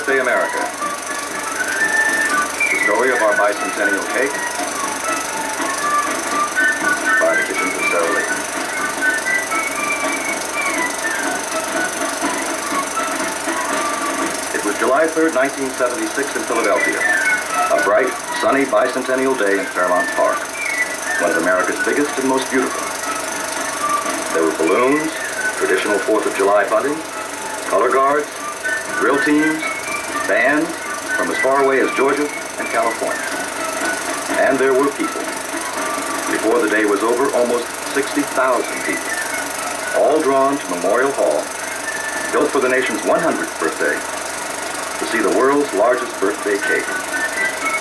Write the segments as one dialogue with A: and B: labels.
A: Birthday America. The story of our bicentennial cake by the kitchens of Sara Lee. It was July 3rd, 1976 in Philadelphia. A bright, sunny bicentennial day in Fairmount Park. One of America's biggest and most beautiful. There were balloons, traditional 4th of July bunting, color guards, drill teams, bands from as far away as Georgia and California. And there were people. Before the day was over, almost 60,000 people, all drawn to Memorial Hall, built for the nation's 100th birthday, to see the world's largest birthday cake,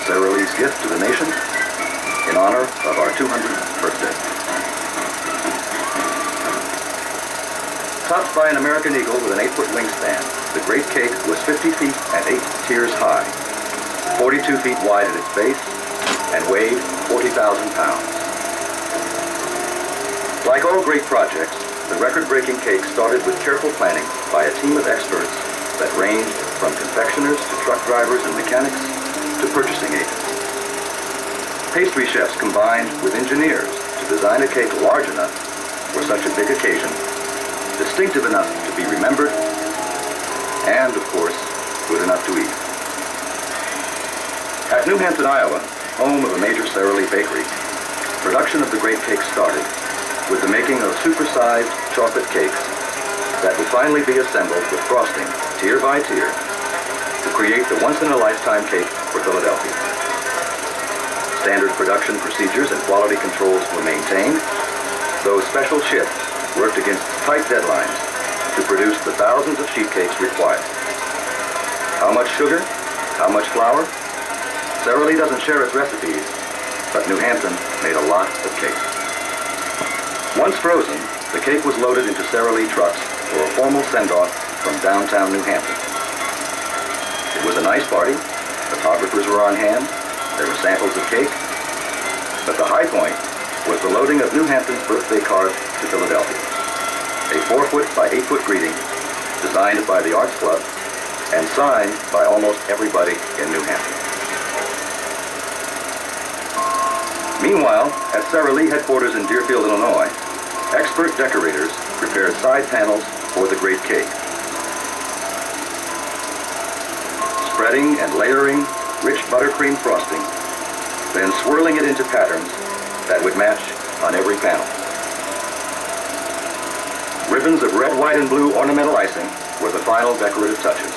A: Sara Lee's gift to the nation in honor of our 200th birthday. Topped by an American eagle with an 8-foot wingspan, the great cake was 50 feet and 8 tiers high, 42 feet wide at its base, and weighed 40,000 pounds. Like all great projects, the record-breaking cake started with careful planning by a team of experts that ranged from confectioners to truck drivers and mechanics to purchasing agents. Pastry chefs combined with engineers to design a cake large enough for such a big occasion, distinctive enough to be remembered, and, of course, good enough to eat. At New Hampton, Iowa, home of a major Sara Lee bakery, production of the great cake started with the making of supersized chocolate cakes that would finally be assembled with frosting, tier by tier, to create the once-in-a-lifetime cake for Philadelphia. Standard production procedures and quality controls were maintained, though special shifts worked against tight deadlines to produce the thousands of sheet cakes required. How much sugar? How much flour? Sara Lee doesn't share its recipes, but New Hampton made a lot of cake. Once frozen, the cake was loaded into Sara Lee trucks for a formal send-off from downtown New Hampton. It was a nice party. Photographers were on hand. There were samples of cake. But the high point was the loading of New Hampton's birthday card to Philadelphia. A 4-foot by 8-foot greeting designed by the Arts Club and signed by almost everybody in New Hampton. Meanwhile, at Sara Lee headquarters in Deerfield, Illinois, expert decorators prepared side panels for the great cake. Spreading and layering rich buttercream frosting, then swirling it into patterns that would match on every panel. Ribbons of red, white, and blue ornamental icing were the final decorative touches.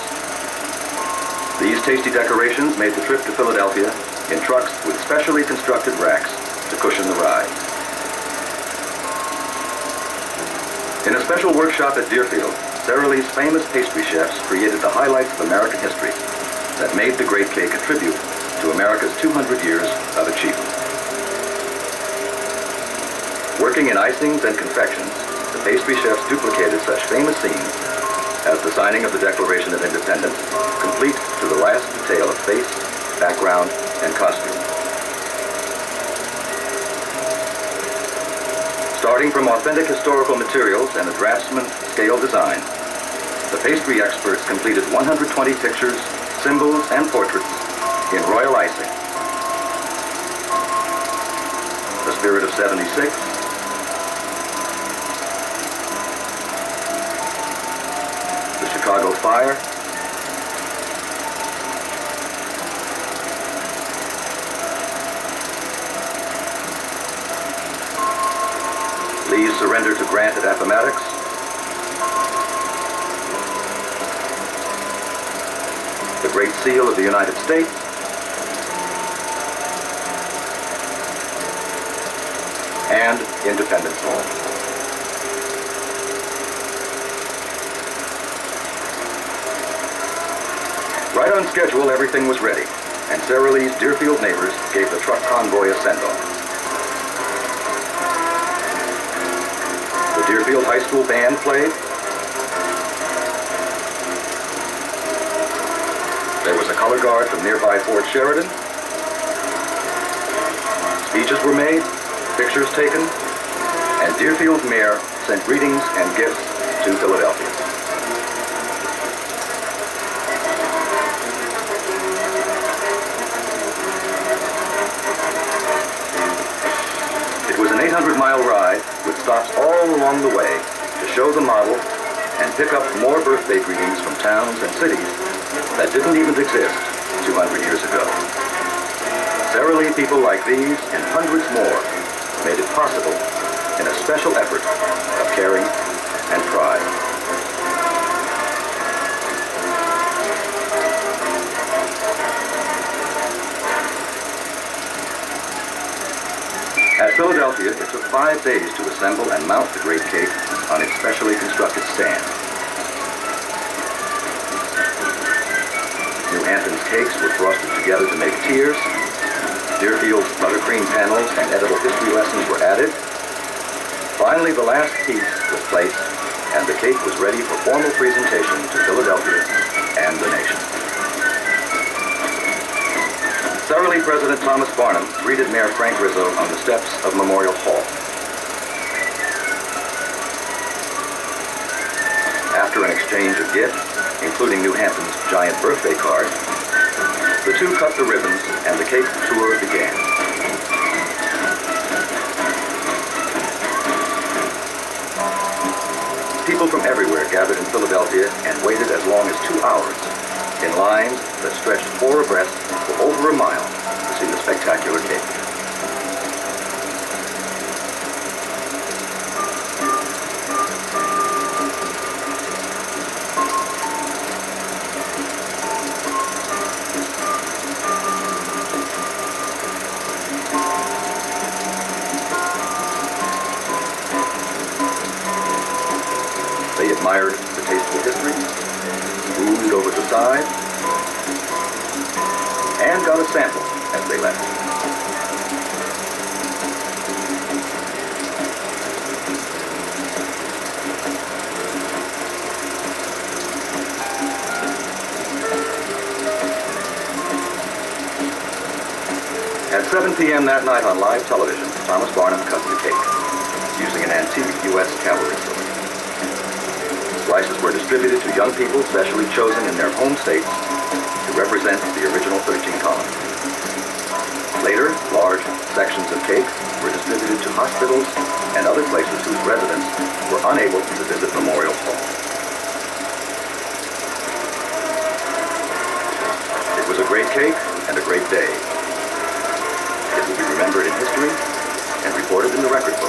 A: These tasty decorations made the trip to Philadelphia in trucks with specially constructed racks to cushion the ride. In a special workshop at Deerfield, Sara Lee's famous pastry chefs created the highlights of American history that made the great cake a tribute to America's 200 years of achievement. Working in icings and confections, the pastry chefs duplicated such famous scenes as the signing of the Declaration of Independence, complete to the last detail of face, background, and costume. Starting from authentic historical materials and a draftsman's scale design, the pastry experts completed 120 pictures, symbols, and portraits in royal icing. The Spirit of 76, the Chicago Fire, Lee's surrender to Grant at Appomattox, the Great Seal of the United States, and Independence Hall. Right on schedule, everything was ready, and Sara Lee's Deerfield neighbors gave the truck convoy a send-off. The Deerfield High School band played. There was a color guard from nearby Fort Sheridan. Speeches were made, pictures taken, and Deerfield's mayor sent greetings and gifts to Philadelphia. all along the way to show the model and pick up more birthday greetings from towns and cities that didn't even exist 200 years ago. Sara Lee people like these and hundreds more made it possible in a special effort of caring and pride. At Philadelphia, it took 5 days to assemble and mount the great cake on its specially constructed stand. New Hampton's cakes were frosted together to make tiers. Deerfield's buttercream panels and edible history lessons were added. Finally, the last piece was placed, and the cake was ready for formal presentation to Philadelphia and the nation. Sara Lee President Thomas Barnum greeted Mayor Frank Rizzo on the steps of Memorial Hall. After an exchange of gifts, including New Hampton's giant birthday card, the two cut the ribbons and the cake tour began. People from everywhere gathered in Philadelphia and waited as long as 2 hours in lines that stretched 4 abreast for over a mile to see the spectacular cake. They admired the tasteful history, moved over the side, and got a sample as they left. At 7 p.m. that night on live television, Thomas Barnum cut the cake using an antique U.S. cavalry sword. Slices were distributed to young people specially chosen in their home states to represent the original 13 colonies. Later, large sections of cake were distributed to hospitals and other places whose residents were unable to visit Memorial Hall. It was a great cake and a great day. It will be remembered in history and reported in the record book